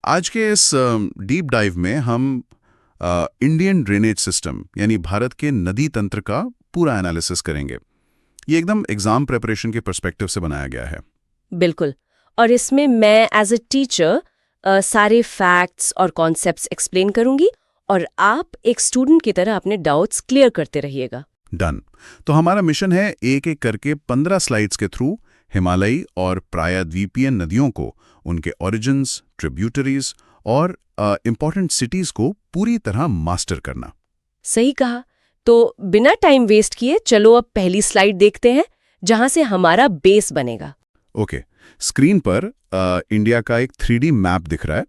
आज के इस डीप डाइव में हम इंडियन ड्रेनेज सिस्टम यानी भारत के नदी तंत्र का पूरा एनालिसिस करेंगे। ये एकदम एग्जाम प्रिपरेशन के पर्सपेक्टिव से बनाया गया है। बिल्कुल। और इसमें मैं एज अ टीचर सारे फैक्ट्स और कॉन्सेप्ट्स एक्सप्लेन करूंगी और आप एक स्टूडेंट की तरह अपने डाउट्स क्लियर करते रहिएगा। डन। तो हमारा मिशन है एक एक करके 15 स्लाइड्स के थ्रू हिमालयी और प्रायद्वीपीय नदियों को, उनके ओरिजिन्स, ट्रिब्यूटरीज और इम्पॉर्टेंट सिटीज को पूरी तरह मास्टर करना। सही कहा। तो बिना टाइम वेस्ट किए चलो अब पहली स्लाइड देखते हैं जहां से हमारा बेस बनेगा। ओके, स्क्रीन पर इंडिया का एक 3D मैप दिख रहा है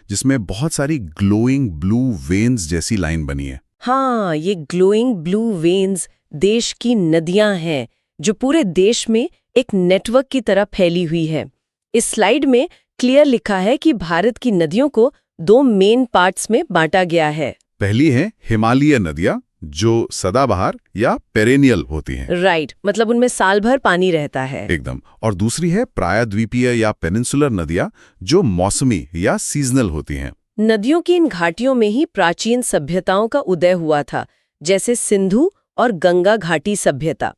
जिसमें बहुत सारी ग्लोइंग ब्लू वेन्स जैसी लाइन बनी है। हाँ, ये ग्लोइंग ब्लू वेन्स देश की नदियां हैं जो पूरे देश में एक नेटवर्क की तरह फैली हुई है। इस स्लाइड में क्लियर लिखा है कि भारत की नदियों को 2 मेन पार्ट्स में बांटा गया है। पहली है हिमालयी नदियां जो सदाबहार या पेरेनियल होती हैं। राइट, मतलब उनमें साल भर पानी रहता है। एकदम। और दूसरी है प्रायद्वीपीय या पेनिनसुलर नदियां जो मौसमी या सीजनल होती हैं। नदियों की इन घाटियों में ही प्राचीन सभ्यताओं का उदय हुआ था, जैसे सिंधु और गंगा घाटी सभ्यता।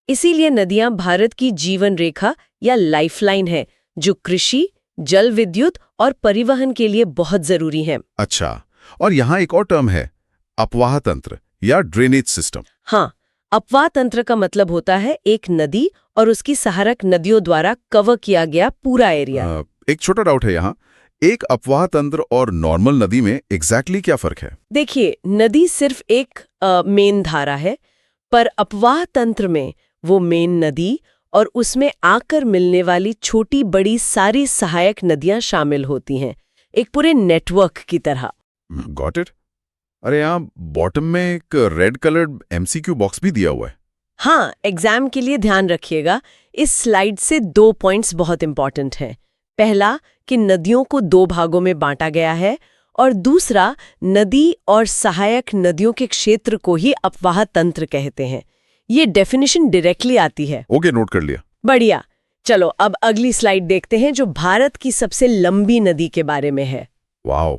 इसीलिए नदियां भारत की जीवन रेखा या लाइफलाइन है जो कृषि, जल विद्युत और परिवहन के लिए बहुत जरूरी है। अच्छा, और यहाँ एक और टर्म है, अपवाह तंत्र या ड्रेनेज सिस्टम। हाँ, अपवाह तंत्र का मतलब होता है एक नदी और उसकी सहायक नदियों द्वारा कवर किया गया पूरा एरिया। एक छोटा डाउट है यहाँ, एक अपवाह तंत्र और नॉर्मल नदी में एग्जैक्टली क्या फर्क है? देखिए, नदी सिर्फ एक मेन धारा है, पर अपवाह तंत्र में वो मेन नदी और उसमें आकर मिलने वाली छोटी बड़ी सारी सहायक नदियां शामिल होती हैं, एक पूरे नेटवर्क की तरह। Got it. अरे यहाँ बॉटम में एक रेड कलर्ड MCQ बॉक्स भी दिया हुआ है। हाँ, एग्जाम के लिए ध्यान रखिएगा, इस स्लाइड से 2 पॉइंट्स बहुत इंपॉर्टेंट हैं। पहला कि नदियों को 2 भागों में बांटा गया है और दूसरा, नदी और सहायक नदियों के क्षेत्र को ही अपवाह तंत्र कहते हैं। ये डेफिनेशन डायरेक्टली आती है। ओके, नोट कर लिया। बढ़िया। चलो अब अगली स्लाइड देखते हैं जो भारत की सबसे लंबी नदी के बारे में है। वाओ,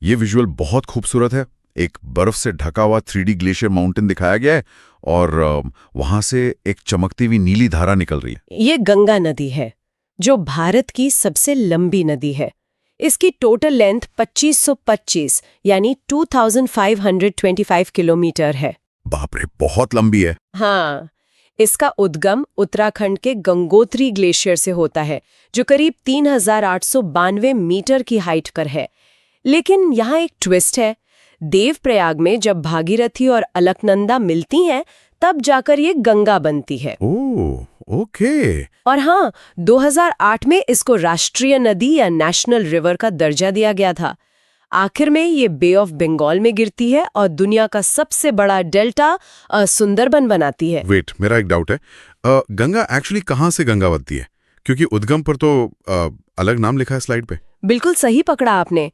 ये विजुअल बहुत खूबसूरत है। एक बर्फ से ढका हुआ 3D ग्लेशियर माउंटेन दिखाया गया है और वहां से एक चमकती हुई नीली धारा निकल रही है। ये गंगा नदी है जो भारत की सबसे लंबी नदी है। इसकी टोटल लेंथ 2525 यानी 2525 किलोमीटर है। बाप रे, बहुत लंबी है। हाँ, इसका उद्गम उत्तराखंड के गंगोत्री ग्लेशियर से होता है जो करीब 3892 मीटर की हाइट पर है। लेकिन यहाँ एक ट्विस्ट है, देवप्रयाग में जब भागीरथी और अलकनंदा मिलती हैं तब जाकर ये गंगा बनती है। ओह, ओके। और हाँ, 2008 में इसको राष्ट्रीय नदी या नेशनल रिवर का दर्जा दिया गया था। आखिर में ये बे ऑफ बंगाल में गिरती है और दुनिया का सबसे बड़ा डेल्टा सुंदरबन बनाती है। वेट, मेरा एक डाउट है, गंगा एक्चुअली कहाँ से गंगा बनती है? क्योंकि उद्गम पर तो अलग नाम लिखा है स्लाइड पे। बिल्कुल सही पकड़ा आपने।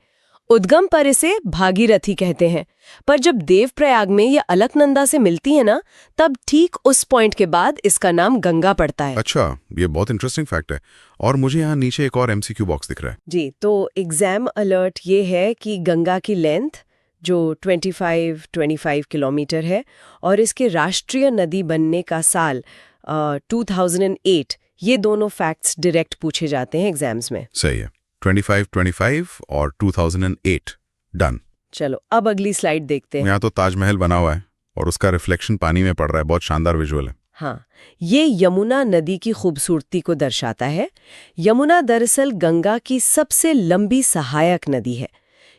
उद्गम पर इसे भागीरथी कहते हैं, पर जब देवप्रयाग में ये अलकनंदा से मिलती है ना, तब ठीक उस पॉइंट के बाद इसका नाम गंगा पड़ता है। अच्छा, ये बहुत इंटरेस्टिंग फैक्ट है। और मुझे यहाँ नीचे एक और MCQ बॉक्स दिख रहा है। जी, तो एग्जाम अलर्ट ये है कि गंगा की लेंथ जो 25 किलोमीटर है और इसके राष्ट्रीय नदी बनने का साल 2008, ये दोनों फैक्ट्स डायरेक्ट पूछे जाते हैं एग्जाम्स में। सही है, 25 और 2008। डन। चलो अब अगली स्लाइड देखते हैं। यहाँ तो ताजमहल बना हुआ है और उसका रिफ्लेक्शन पानी में पड़ रहा है। बहुत शानदार विजुअल है। हाँ, ये यमुना नदी की खूबसूरती को दर्शाता है। यमुना दरअसल गंगा की सबसे लंबी सहायक नदी है।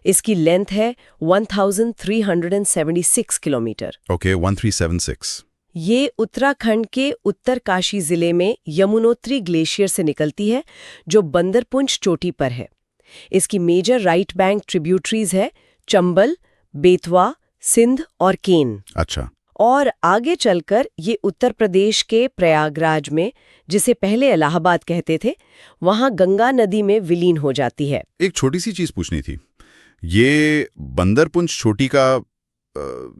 इसकी लेंथ है 1376 किलोमीटर। ओके, 1376। ये उत्तराखंड के उत्तरकाशी जिले में यमुनोत्री ग्लेशियर से निकलती है जो बंदरपुंज चोटी पर है। इसकी मेजर राइट बैंक ट्रिब्यूटरीज है चंबल, बेतवा, सिंध और केन। अच्छा। और आगे चलकर ये उत्तर प्रदेश के प्रयागराज में, जिसे पहले इलाहाबाद कहते थे, वहां गंगा नदी में विलीन हो जाती है। एक छोटी सी चीज पूछनी थी, ये बंदरपुंज चोटी का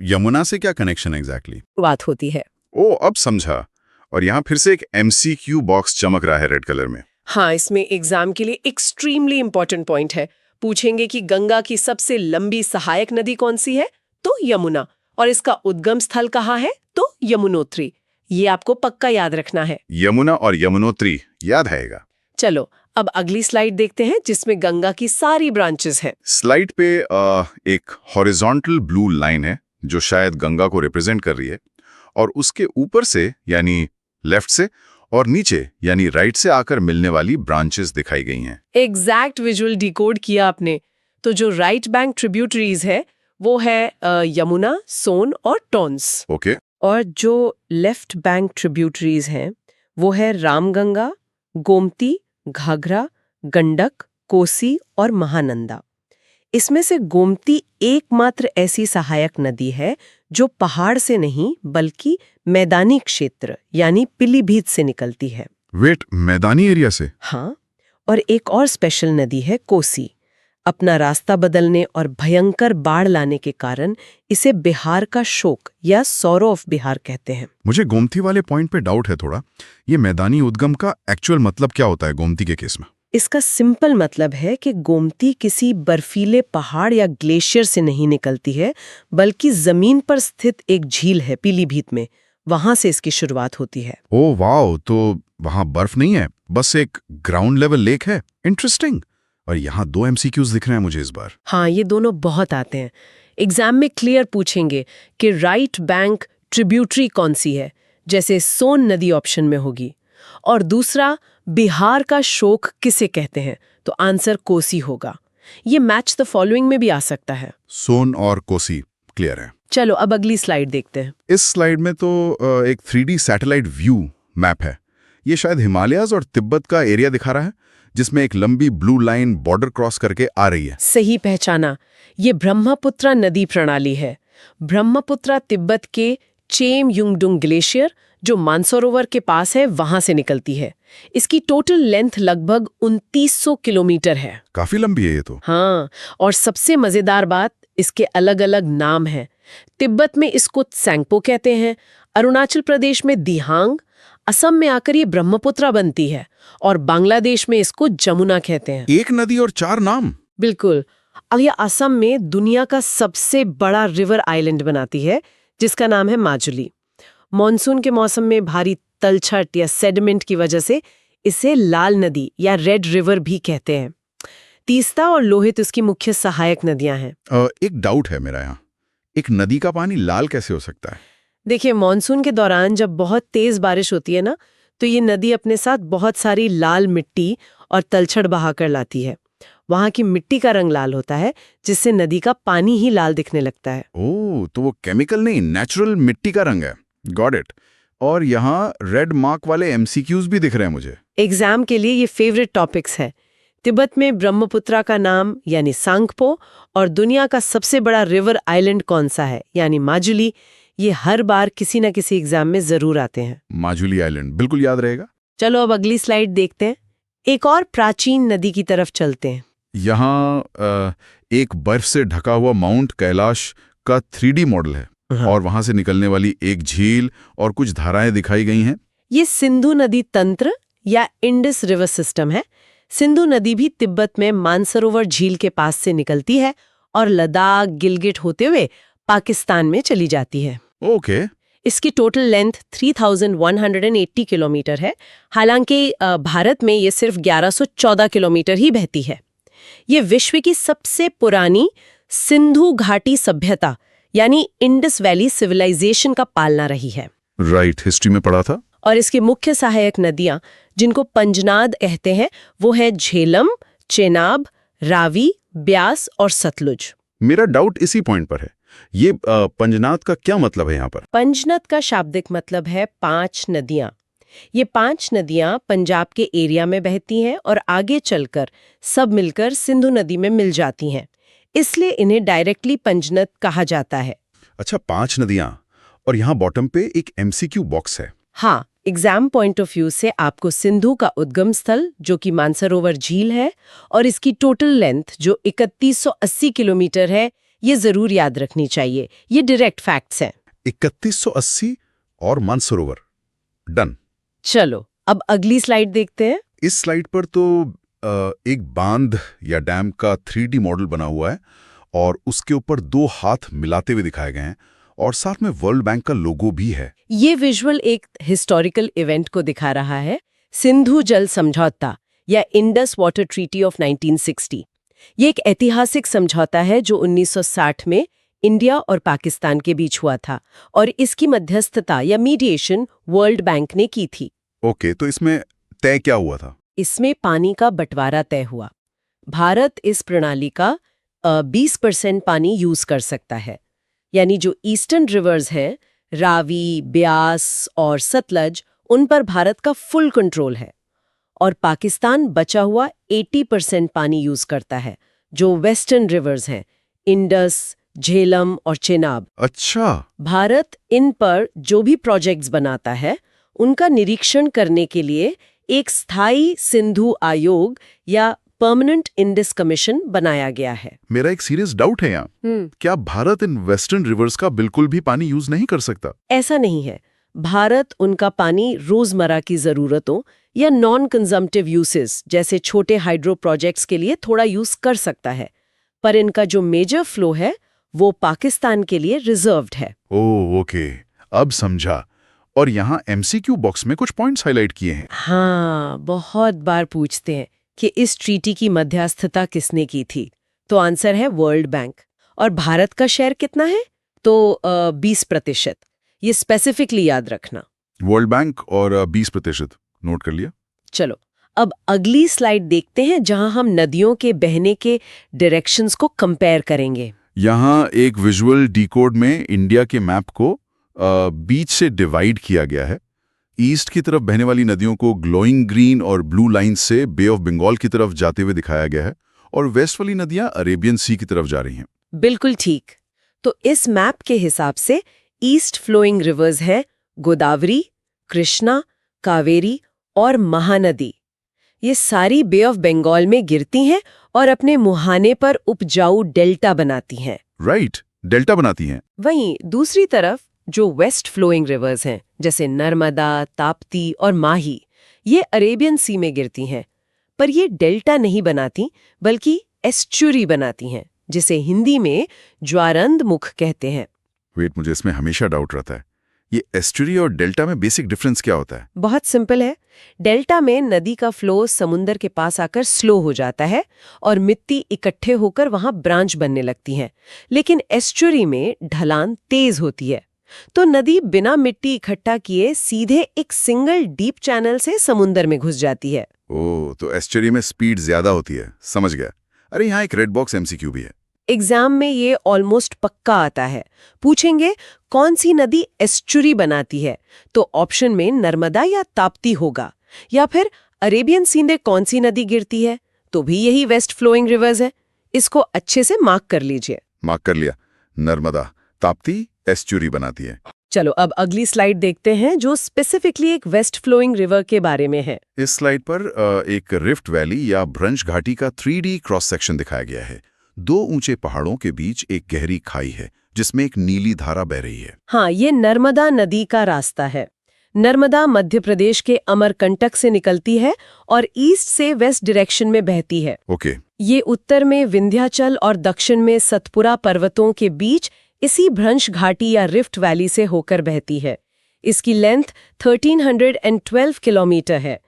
यमुना से क्या कनेक्शन एग्जैक्टली बात होती है? ओ, अब समझा। और यहाँ फिर से एक MCQ बॉक्स चमक रहा है रेड कलर में। हाँ, इसमें एग्जाम के लिए एक्सट्रीमली इंपॉर्टेंट पॉइंट है। पूछेंगे कि गंगा की सबसे लंबी सहायक नदी कौन सी है, तो यमुना। और इसका उद्गम स्थल कहाँ है, तो यमुनोत्री। ये आपको पक्का याद रखना है। यमुना और यमुनोत्री याद आएगा। चलो अब अगली स्लाइड देखते हैं, जिसमें गंगा की सारी ब्रांचेस हैं। स्लाइड पे एक हॉरिजॉन्टल ब्लू लाइन है जो शायद गंगा को रिप्रेजेंट कर रही है, और उसके ऊपर से यानी लेफ्ट से और नीचे यानी राइट से आकर मिलने वाली ब्रांचेस दिखाई गई हैं। एग्जैक्ट विजुअल डिकोड किया आपने। तो जो राइट बैंक ट्रिब्यूटरीज है वो है यमुना, सोन और टॉन्स। ओके। और जो लेफ्ट बैंक ट्रिब्यूटरीज हैं वो है रामगंगा, गोमती, घाघरा, गंडक, कोसी और महानंदा। इसमें से गोमती एकमात्र ऐसी सहायक नदी है जो पहाड़ से नहीं बल्कि मैदानी क्षेत्र यानी पीलीभीत से निकलती है। वेट, मैदानी एरिया से? हाँ, और एक और स्पेशल नदी है कोसी। अपना रास्ता बदलने और भयंकर बाढ़ लाने के कारण इसे बिहार का शोक या सौरो ऑफ बिहार कहते हैं। मुझे गोमती वाले पॉइंट पे डाउट है थोड़ा। ये मैदानी उद्गम का एक्चुअल मतलब क्या होता है गोमती के केस में? इसका सिंपल मतलब है कि गोमती किसी बर्फीले पहाड़ या ग्लेशियर से नहीं निकलती है, बल्कि जमीन पर स्थित एक झील है पीलीभीत में, वहां से इसकी शुरुआत होती है। ओह वाओ, तो वहां बर्फ नहीं है, बस एक ग्राउंड लेवल लेक है। इंटरेस्टिंग। और यहाँ 2 MCQs दिख रहे हैं मुझे इस बार। हाँ, ये दोनों बहुत आते हैं। एग्जाम में क्लियर पूछेंगे कि राइट बैंक ट्रिब्यूटरी कौन सी है, जैसे सोन नदी ऑप्शन में होगी, और दूसरा बिहार का शोक किसे कहते हैं, तो आंसर कोसी होगा। ये मैच द फॉलोइंग में भी आ सकता है। सोन और कोसी क्लियर है। चलो अब अगली स्लाइड देखते हैं। इस स्लाइड में तो एक 3D सैटेलाइट व्यू मैप है। ये शायद हिमालयाज और तिब्बत का एरिया दिखा रहा है, जिसमें एक लंबी ब्लू लाइन बॉर्डर क्रॉस करके आ रही है। सही पहचाना, ये ब्रह्मपुत्रा नदी प्रणाली है। ब्रह्मपुत्रा तिब्बत के चेम युंगडुंग ग्लेशियर जो मानसरोवर के पास है वहां से निकलती है। इसकी टोटल लेंथ लगभग 2900 किलोमीटर है। काफी लंबी है ये तो। हाँ, और सबसे मजेदार बात, इसके अलग अलग नाम हैं। तिब्बत में इसको त्सैंगपो कहते हैं, अरुणाचल प्रदेश में दिहांग, असम में आकर ये ब्रह्मपुत्रा बनती है, और बांग्लादेश में इसको जमुना कहते हैं। एक नदी और 4 नाम? बिल्कुल। अब ये असम में दुनिया का सबसे बड़ा रिवर आइलैंड बनाती है, जिसका नाम है माजुली। मॉनसून के मौसम में भारी तलछट या सेडिमेंट की वजह से इसे लाल नदी या रेड रिवर भी कहते हैं। तीस्ता और लोहित उसकी मुख्य सहायक नदियां हैं। एक डाउट है मेरा यहाँ, एक नदी का पानी लाल कैसे हो सकता है? देखिए, मॉनसून के दौरान जब बहुत तेज बारिश होती है ना, तो ये नदी अपने साथ बहुत सारी लाल मिट्टी और तलछट बहाकर लाती है। वहां की मिट्टी का रंग लाल होता है, जिससे नदी का पानी ही लाल दिखने लगता है। ओह, तो वो केमिकल नहीं, नेचुरल मिट्टी का रंग है। Got it. और यहाँ रेड मार्क वाले MCQs भी दिख रहे हैं मुझे। एग्जाम के लिए ये फेवरेट टॉपिक्स है। तिब्बत में ब्रह्मपुत्रा का नाम यानी सांगपो, और दुनिया का सबसे बड़ा रिवर आइलैंड कौन सा है यानी माजुली। ये हर बार किसी न किसी एग्जाम में जरूर आते हैं। माजुली आइलैंड बिल्कुल याद रहेगा। चलो अब अगली स्लाइड देखते हैं। एक और प्राचीन नदी की तरफ चलते हैं। यहाँ एक बर्फ से ढका हुआ माउंट कैलाश का 3D मॉडल है। हाँ। और वहां से निकलने वाली एक झील और कुछ धाराएं दिखाई गई हैं। ये सिंधु नदी तंत्र या इंडस रिवर सिस्टम है। सिंधु नदी भी तिब्बत में मानसरोवर झील के पास से निकलती है और लद्दाख, गिलगिट होते हुए पाकिस्तान में चली जाती है। ओके। इसकी टोटल लेंथ 3180 किलोमीटर है। हालांकि भारत में ये सिर्फ 1114 किलोमीटर ही बहती है। ये विश्व की सबसे पुरानी सिंधु घाटी सभ्यता यानी इंडस वैली सिविलाइजेशन का पालना रही है। राइट, हिस्ट्री में पढ़ा था। और इसके मुख्य सहायक नदियां जिनको पंजनाद कहते हैं वो है झेलम, चेनाब, रावी, ब्यास और सतलुज। मेरा डाउट इसी पॉइंट पर है। ये पंजनाद का क्या मतलब है यहाँ पर? पंजनद का शाब्दिक मतलब है 5 नदियां। ये 5 नदियां पंजाब के एरिया में बहती हैं और आगे चलकर सब मिलकर सिंधु नदी में मिल जाती हैं। इसलिए इन्हें डायरेक्टली पंजनद कहा जाता है। अच्छा, 5 नदियां, और यहाँ बॉटम पे एक MCQ बॉक्स है। हाँ, एग्जाम पॉइंट ऑफ व्यू से आपको सिंधु का उद्गम स्थल जो कि मानसरोवर झील है और इसकी टोटल लेंथ जो 3180 किलोमीटर है, ये जरूर याद रखनी चाहिए। ये डायरेक्ट फैक्ट्स हैं। 3180 और मानसरोवर। डन। चलो अब अगली स्लाइड देखते हैं। इस स्लाइड पर तो एक बांध या डैम का 3D मॉडल बना हुआ है और उसके ऊपर 2 हाथ मिलाते हुए दिखाए गए हैं और साथ में वर्ल्ड बैंक का लोगो भी है। ये विजुअल एक हिस्टोरिकल इवेंट को दिखा रहा है, सिंधु जल समझौता या इंडस वाटर ट्रीटी ऑफ 1960। ये एक ऐतिहासिक समझौता है जो 1960 में इंडिया और पाकिस्तान के बीच हुआ था और इसकी मध्यस्थता या मीडिएशन वर्ल्ड बैंक ने की थी। ओके, तो इसमें तय क्या हुआ था? इसमें पानी का बंटवारा तय हुआ। भारत इस प्रणाली का 20% पानी यूज कर सकता है, यानी जो ईस्टर्न रिवर्स हैं, रावी, ब्यास और सतलज, उन पर भारत का फुल कंट्रोल है। और पाकिस्तान बचा हुआ 80% पानी यूज करता है, जो वेस्टर्न रिवर्स हैं, इंडस, झेलम और चेनाब। अच्छा। भारत इन पर जो भी प्रोजेक्ट्स बनाता है, उनका निरीक्षण करने के लिए एक स्थायी सिंधु आयोग या परमानेंट इंडस कमीशन बनाया गया है। मेरा एक सीरियस डाउट है यहाँ, क्या भारत इन वेस्टर्न रिवर्स का बिल्कुल भी पानी यूज नहीं कर सकता? ऐसा नहीं है। भारत उनका पानी रोजमर्रा की जरूरतों या नॉन कंजम्पटिव यूसेस जैसे छोटे हाइड्रो प्रोजेक्ट्स के लिए थोड़ा यूज कर सकता है, पर इनका जो मेजर फ्लो है वो पाकिस्तान के लिए रिजर्व्ड है। ओह ओके, अब समझा। और यहाँ MCQ बॉक्स में कुछ पॉइंट्स हाईलाइट किए हैं। हाँ, बहुत बार पूछते हैं कि इस ट्रीटी की मध्यस्थता किसने की थी, तो आंसर है वर्ल्ड बैंक। और भारत का शेयर कितना है? तो 20%। ये स्पेसिफिकली याद रखना। वर्ल्ड बैंक और 20% नोट कर लिया। चलो अब अगली स्लाइड देखते हैं जहां हम नदियों के बहने के डायरेक्शंस को कंपेयर करेंगे। यहाँ एक विजुअल डिकोड में इंडिया के मैप को बीच से डिवाइड किया गया है। ईस्ट की तरफ बहने वाली नदियों को ग्लोइंग ग्रीन और ब्लू लाइन से बे ऑफ बंगाल की तरफ जाते हुए दिखाया गया है और वेस्ट वाली नदियां अरेबियन सी की तरफ जा रही हैं। बिल्कुल ठीक। तो इस मैप के हिसाब से ईस्ट फ्लोइंग रिवर्स है गोदावरी, कृष्णा, कावेरी और महानदी। ये सारी बे ऑफ बंगाल में गिरती हैं और अपने मुहाने पर उपजाऊ डेल्टा बनाती हैं। राइट, डेल्टा बनाती हैं। वहीं दूसरी तरफ जो वेस्ट फ्लोइंग रिवर्स हैं, जैसे नर्मदा, ताप्ती और माही, ये अरेबियन सी में गिरती हैं, पर ये डेल्टा नहीं बनाती बल्कि एस्चुरी बनाती हैं, जिसे हिंदी में ज्वारंद मुख कहते हैं। वेट, मुझे इसमें हमेशा डाउट रहता है, ये एस्चुरी और डेल्टा में बेसिक डिफरेंस क्या होता है? बहुत सिंपल है। डेल्टा में नदी का फ्लो समुंदर के पास आकर स्लो हो जाता है और मिट्टी इकट्ठे होकर वहां ब्रांच बनने लगती हैं, लेकिन एस्चुरी में ढलान तेज होती है, तो नदी बिना मिट्टी इकट्ठा किए सीधे एक सिंगल डीप चैनल से समुंदर में घुस जाती है। ओह, तो एस्चुरी में स्पीड ज्यादा होती है, समझ गया। अरे यहाँ एक रेड बॉक्स MCQ भी है। एग्जाम में ये ऑलमोस्ट पक्का आता है। पूछेंगे कौन सी नदी एस्चुरी बनाती है, तो ऑप्शन में नर्मदा या ताप्ती होगा, या फिर अरेबियन सी में कौन सी नदी गिरती है, तो भी यही वेस्ट फ्लोइंग रिवर्स है। इसको अच्छे से मार्क कर लीजिए। मार्क कर लिया। नर्मदा, ताप्ती एस्चुरी बनाती है। चलो अब अगली स्लाइड देखते हैं जो स्पेसिफिकली एक वेस्ट फ्लोइंग रिवर के बारे में है। इस स्लाइड पर एक रिफ्ट वैली या भ्रंश घाटी का 3D क्रॉस सेक्शन दिखाया गया है। 2 ऊंचे पहाड़ों के बीच एक गहरी खाई है जिसमें एक नीली धारा बह रही है। हाँ, ये नर्मदा नदी का रास्ता है। नर्मदा मध्य प्रदेश के अमरकंटक से निकलती है और ईस्ट से वेस्ट डायरेक्शन में बहती है। ओके। ये उत्तर में विंध्याचल और दक्षिण में सतपुरा पर्वतों के बीच इसी भ्रंश घाटी या रिफ्ट वैली से होकर बहती है। इसकी लेंथ 1312 किलोमीटर है।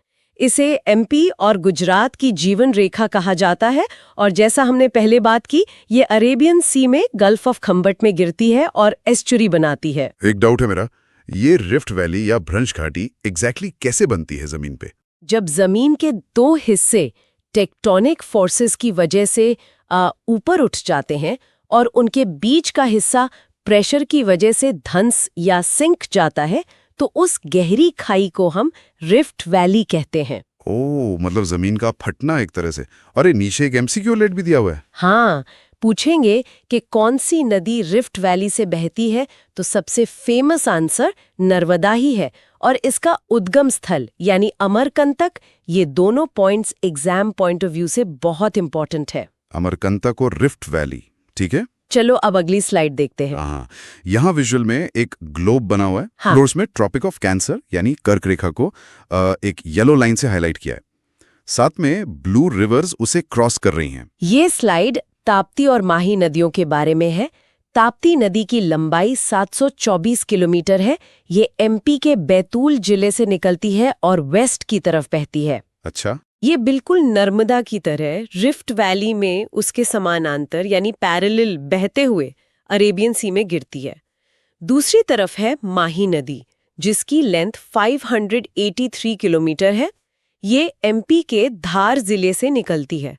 इसे MP और गुजरात की जीवन रेखा कहा जाता है और जैसा हमने पहले बात की, ये अरेबियन सी में गल्फ ऑफ खंबट में गिरती है और एस्चुरी बनाती है। एक डाउट है मेरा, ये रिफ्ट वैली या भ्रंश घाटी एग्जैक्टली कैसे बनती है जमीन पे? जब जमीन के 2 हिस्से टेक्टोनिक फोर्सेस की वजह से ऊपर उठ जाते हैं और उनके बीच का हिस्सा प्रेशर की वजह से धंस या सिंक जाता है, तो उस गहरी खाई को हम रिफ्ट वैली कहते हैं। ओह, मतलब जमीन का फटना एक तरह से। अरे नीचे एक MCQ लेट भी दिया हुआ है। हाँ, पूछेंगे कि कौन सी नदी रिफ्ट वैली से बहती है, तो सबसे फेमस आंसर नर्मदा ही है और इसका उद्गम स्थल यानी अमरकंटक, ये दोनों points exam point of view से बहुत इंपॉर्टेंट है। अमरकंटक और रिफ्ट वैली, ठीक है। चलो अब अगली स्लाइड देखते हैं। हाँ, यहाँ विजुअल में एक ग्लोब बना हुआ है। हाँ। और उसमें ट्रॉपिक ऑफ कैंसर यानी कर्क रेखा को एक येलो लाइन से हाईलाइट किया है। साथ में ब्लू रिवर्स उसे क्रॉस कर रही हैं। ये स्लाइड ताप्ती और माही नदियों के बारे में है। ताप्ती नदी की लंबाई 724 किलोमीटर है। ये एमपी के बैतूल जिले से निकलती है और वेस्ट की तरफ बहती है। अच्छा। ये बिल्कुल नर्मदा की तरह रिफ्ट वैली में उसके समानांतर यानी पैरेलल बहते हुए अरेबियन सी में गिरती है। दूसरी तरफ है माही नदी, जिसकी लेंथ 583 किलोमीटर है। ये एमपी के धार जिले से निकलती है।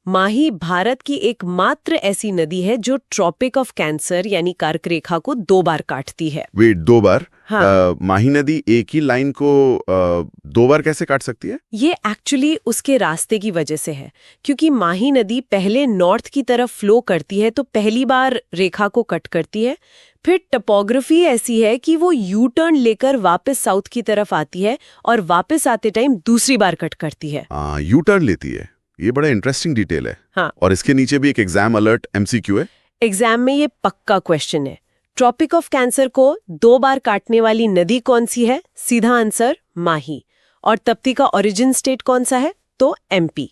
माही भारत की एकमात्र ऐसी नदी है जो ट्रॉपिक ऑफ कैंसर यानी कर्क रेखा को 2 बार काटती है। वेट, 2 बार? हाँ। माही नदी एक ही लाइन को 2 बार कैसे काट सकती है? ये एक्चुअली उसके रास्ते की वजह से है, क्योंकि माही नदी पहले नॉर्थ की तरफ फ्लो करती है तो पहली बार रेखा को कट करती है। फिर टपोग्राफी ऐसी है कि वो यू टर्न लेकर वापस साउथ की तरफ आती है और वापस आते टाइम दूसरी बार कट करती है। यू टर्न लेती है। ये बड़ा इंटरेस्टिंग डिटेल है। हाँ। और इसके नीचे भी एक एग्जाम अलर्ट MCQ है। एग्जाम में ये पक्का क्वेश्चन है। ट्रॉपिक ऑफ कैंसर को 2 बार काटने वाली नदी कौन सी है? सीधा आंसर माही। और तप्ती का ओरिजिन स्टेट कौन सा है? तो MP।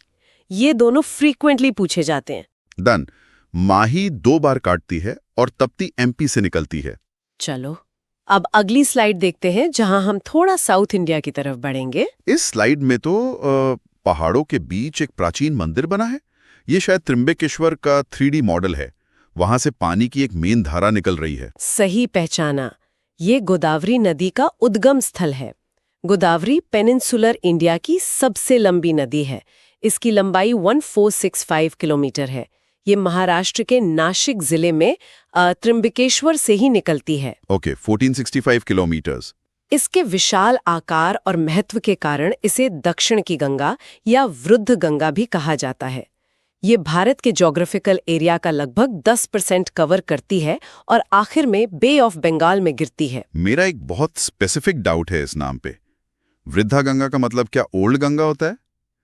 ये दोनों फ्रीक्वेंटली पूछे जाते हैं। डन। माही 2 बार काटती है और तप्ती MP से निकलती है। चलो अब अगली स्लाइड देखते हैं, जहां हम थोड़ा साउथ इंडिया की तरफ बढ़ेंगे। इस स्लाइड में तो पहाड़ों के बीच एक प्राचीन मंदिर बना है। ये शायद त्रिम्बकेश्वर का 3D मॉडल है। वहां से पानी की एक मेन धारा निकल रही है। सही पहचाना। ये गोदावरी नदी का उद्गम स्थल है। गोदावरी पेनिनसुलर इंडिया की सबसे लंबी नदी है। इसकी लंबाई 1465 किलोमीटर है। ये महाराष्ट्र के नाशिक जिले में त्रिम्बकेश्वर से ही निकलती है। Okay, 1465 kilometres. इसके विशाल आकार और महत्व के कारण इसे दक्षिण की गंगा या वृद्ध गंगा भी कहा जाता है। ये भारत के ज्योग्राफिकल एरिया का लगभग 10% कवर करती है और आखिर में बे ऑफ बंगाल में गिरती है। मेरा एक बहुत स्पेसिफिक डाउट है इस नाम पे। वृद्धा गंगा का मतलब क्या ओल्ड गंगा होता है?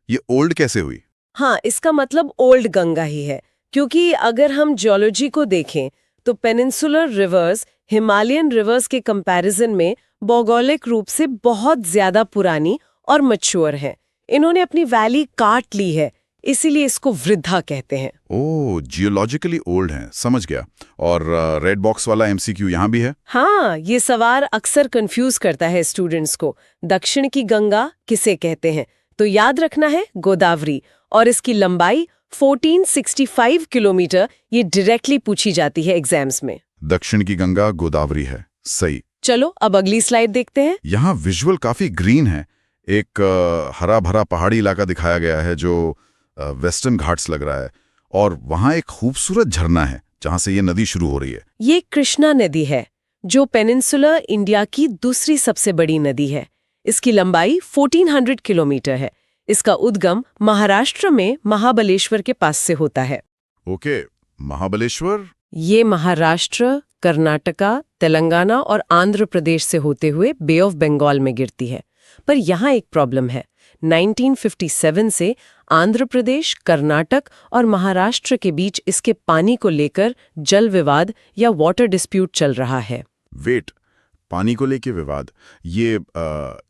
ये ओल्ड कैसे हुई? हाँ, इसका मतलब ओल्ड गंगा ही है, क्योंकि अगर हम जियोलॉजी को देखें तो पेनिनसुलर रिवर्स हिमालयन रिवर्स के कंपैरिजन में भौगोलिक रूप से बहुत ज्यादा पुरानी और मैच्योर है। इन्होंने अपनी वैली काट ली है, इसीलिए इसको वृद्धा कहते हैं। ओह, जियोलॉजिकली ओल्ड है, समझ गया। और रेड बॉक्स वाला MCQ यहाँ भी है। हाँ, ये सवाल अक्सर कंफ्यूज करता है स्टूडेंट्स को। दक्षिण की गंगा किसे कहते हैं? तो याद रखना है गोदावरी, और इसकी लंबाई 1465 किलोमीटर। ये डायरेक्टली पूछी जाती है एग्जाम्स में। दक्षिण की गंगा गोदावरी है, सही। चलो अब अगली स्लाइड देखते हैं। यहाँ विजुअल काफी ग्रीन है। एक हरा भरा पहाड़ी इलाका दिखाया गया है जो वेस्टर्न घाट्स लग रहा है, और वहाँ एक खूबसूरत झरना है जहाँ से ये नदी शुरू हो रही है। ये कृष्णा नदी है, जो पेनिनसुलर इंडिया की दूसरी सबसे बड़ी नदी है। इसकी लंबाई 1400 किलोमीटर है। इसका उद्गम महाराष्ट्र में महाबलेश्वर के पास से होता है। ओके, महाबलेश्वर। ये महाराष्ट्र, कर्नाटका, तेलंगाना और आंध्र प्रदेश से होते हुए बे ऑफ बंगाल में गिरती है। पर यहाँ एक प्रॉब्लम है। 1957 से आंध्र प्रदेश, कर्नाटक और महाराष्ट्र के बीच इसके पानी को लेकर जल विवाद या वाटर डिस्प्यूट चल रहा है। वेट, पानी को लेकर विवाद? ये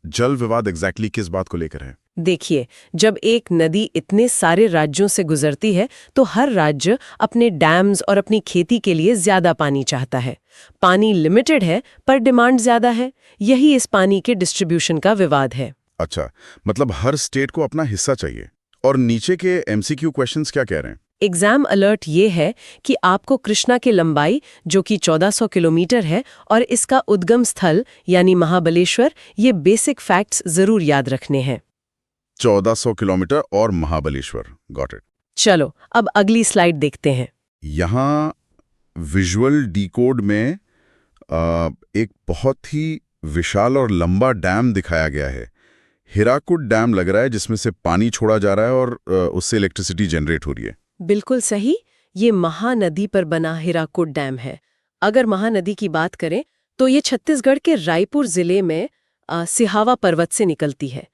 जल विवाद एग्जैक्टली किस बात को लेकर है? देखिए, जब एक नदी इतने सारे राज्यों से गुजरती है तो हर राज्य अपने डैम्स और अपनी खेती के लिए ज्यादा पानी चाहता है। पानी लिमिटेड है पर डिमांड ज्यादा है। यही इस पानी के डिस्ट्रीब्यूशन का विवाद है। अच्छा, मतलब हर स्टेट को अपना हिस्सा चाहिए। और नीचे के MCQ क्वेश्चंस क्या कह रहे हैं? एग्जाम अलर्ट ये है कि आपको कृष्णा की लंबाई, जो कि 1400 किलोमीटर है, और इसका उद्गम स्थल यानी महाबलेश्वर, ये बेसिक फैक्ट्स जरूर याद रखने हैं। 1400 किलोमीटर और महाबलेश्वर, गॉट इट। चलो अब अगली स्लाइड देखते हैं। यहाँ विजुअल डिकोड में एक बहुत ही विशाल और लंबा डैम दिखाया गया है। हीराकुड डैम लग रहा है, जिसमें से पानी छोड़ा जा रहा है और उससे इलेक्ट्रिसिटी जनरेट हो रही है। बिल्कुल सही, ये महानदी पर बना हीराकुड डैम है। अगर महानदी की बात करें तो ये छत्तीसगढ़ के रायपुर जिले में सिहावा पर्वत से निकलती है।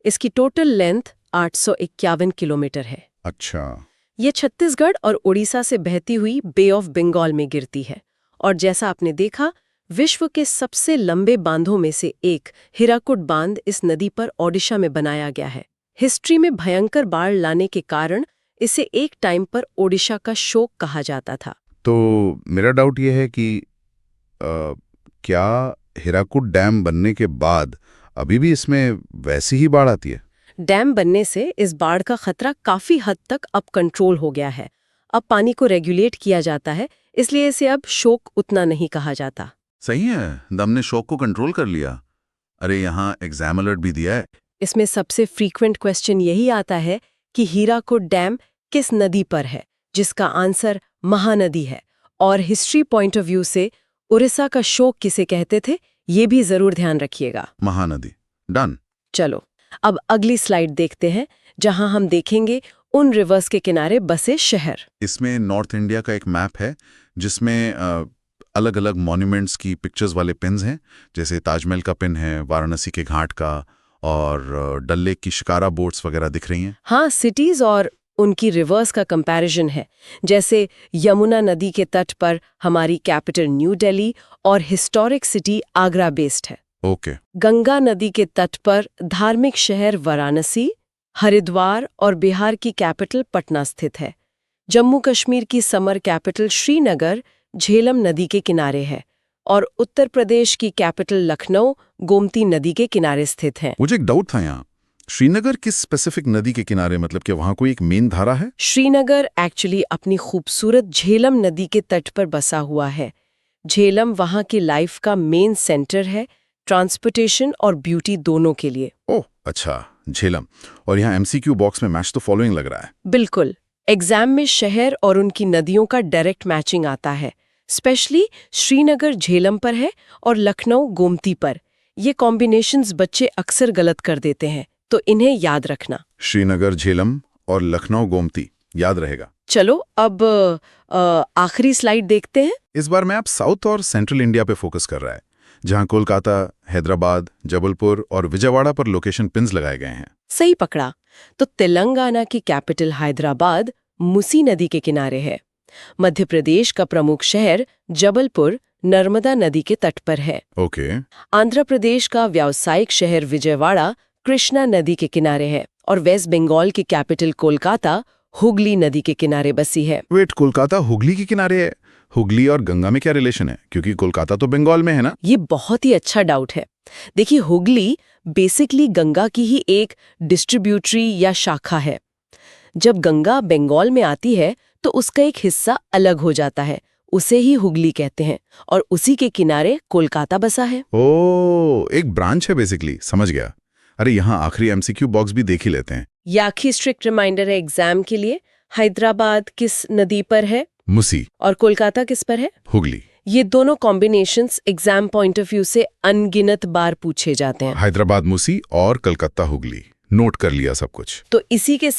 इसकी टोटल लेंथ 851 किलोमीटर है। अच्छा। ये छत्तीसगढ़ और उड़ीसा से बहती हुई बे ऑफ बंगाल में गिरती है। और जैसा आपने देखा, विश्व के सबसे लंबे बांधों में से एक हीराकुड बांध इस नदी पर ओडिशा में बनाया गया है। हिस्ट्री में भयंकर बाढ़ लाने के कारण इसे एक टाइम पर ओडिशा का शोक कहा जाता था। तो मेरा डाउट ये है कि क्या हीराकुड डैम बनने के बाद अभी भी इसमें वैसी ही बाढ़ आती है? डैम बनने से इस बाढ़ का खतरा काफी हद तक अब कंट्रोल हो गया है। अब पानी को रेगुलेट किया जाता है, इसलिए इसे अब शोक उतना नहीं कहा जाता। सही है, दम ने शोक को कंट्रोल कर लिया। अरे यहाँ एग्जाम अलर्ट भी दिया है। इसमें सबसे फ्रीक्वेंट क्वेश्चन यही आता है कि हीराकुड डैम किस नदी पर है, जिसका आंसर महानदी है। और हिस्ट्री पॉइंट ऑफ व्यू से उड़ीसा का शोक किसे कहते थे, ये भी जरूर ध्यान रखिएगा। महानदी। डन। चलो अब अगली स्लाइड देखते हैं, जहां हम देखेंगे उन रिवर्स के किनारे बसे शहर। इसमें नॉर्थ इंडिया का एक मैप है जिसमें अलग अलग मॉन्यूमेंट्स की पिक्चर्स वाले पिन्स हैं, जैसे ताजमहल का पिन है, वाराणसी के घाट का, और डल लेक की शिकारा बोट्स वगैरह दिख रही हैं। हाँ, सिटीज और उनकी रिवर्स का कंपैरिजन है। जैसे यमुना नदी के तट पर हमारी कैपिटल न्यू दिल्ली और हिस्टोरिक सिटी आगरा बेस्ड है। ओके। गंगा नदी के तट पर धार्मिक शहर वाराणसी, हरिद्वार और बिहार की कैपिटल पटना स्थित है। जम्मू कश्मीर की समर कैपिटल श्रीनगर झेलम नदी के किनारे है, और उत्तर प्रदेश की कैपिटल लखनऊ गोमती नदी के किनारे स्थित है। मुझे एक डाउट था यहाँ, श्रीनगर किस स्पेसिफिक नदी के किनारे, मतलब कि वहाँ कोई एक मेन धारा है? श्रीनगर एक्चुअली अपनी खूबसूरत झेलम नदी के तट पर बसा हुआ है। झेलम वहाँ की लाइफ का मेन सेंटर है, ट्रांसपोर्टेशन और ब्यूटी दोनों के लिए। ओह अच्छा, झेलम। और यहाँ एमसीक्यू बॉक्स में मैच तो फॉलोइंग लग रहा है। बिल्कुल, एग्जाम में शहर और उनकी नदियों का डायरेक्ट मैचिंग आता है। स्पेशली श्रीनगर झेलम पर है और लखनऊ गोमती पर। ये कॉम्बिनेशंस बच्चे अक्सर गलत कर देते हैं, तो इन्हें याद रखना। श्रीनगर झेलम और लखनऊ गोमती, याद रहेगा। चलो अब आखिरी स्लाइड देखते हैं। इस बार मैं आप साउथ और सेंट्रल इंडिया पे फोकस कर रहा है, जहां कोलकाता, हैदराबाद, जबलपुर और विजयवाड़ा पर लोकेशन पिन्स लगाए गए हैं। सही पकड़ा। तो तेलंगाना की कैपिटल हैदराबाद मुसी नदी के किनारे है। मध्य प्रदेश का प्रमुख शहर जबलपुर नर्मदा नदी के तट पर है। ओके। आंध्र प्रदेश का व्यावसायिक शहर विजयवाड़ा कृष्णा नदी के किनारे है, और वेस्ट बंगाल की कैपिटल कोलकाता हुगली नदी के किनारे बसी है। वेट, कोलकाता हुगली के किनारे है? हुगली और गंगा में क्या रिलेशन है, क्योंकि कोलकाता तो बंगाल में है ना? ये बहुत ही अच्छा डाउट है। देखिए, हुगली बेसिकली गंगा की ही एक डिस्ट्रीब्यूटरी या शाखा है। जब गंगा बंगाल में आती है तो उसका एक हिस्सा अलग हो जाता है, उसे ही हुगली कहते हैं, और उसी के किनारे कोलकाता बसा है। ओह, एक ब्रांच है बेसिकली, समझ गया। अरे यहाँ आखिरी एमसीक्यू बॉक्स भी देख ही लेते हैं। याखी स्ट्रिक्ट रिमाइंडर है एग्जाम के लिए। हैदराबाद किस नदी पर है? मुसी। और कोलकाता किस पर है? हुगली। ये दोनों combinations exam point of view से अनगिनत बार पूछे जाते हैं। हैदराबाद मुसी और कलकत्ता हुगली, नोट कर लिया सब कुछ। तो इसी के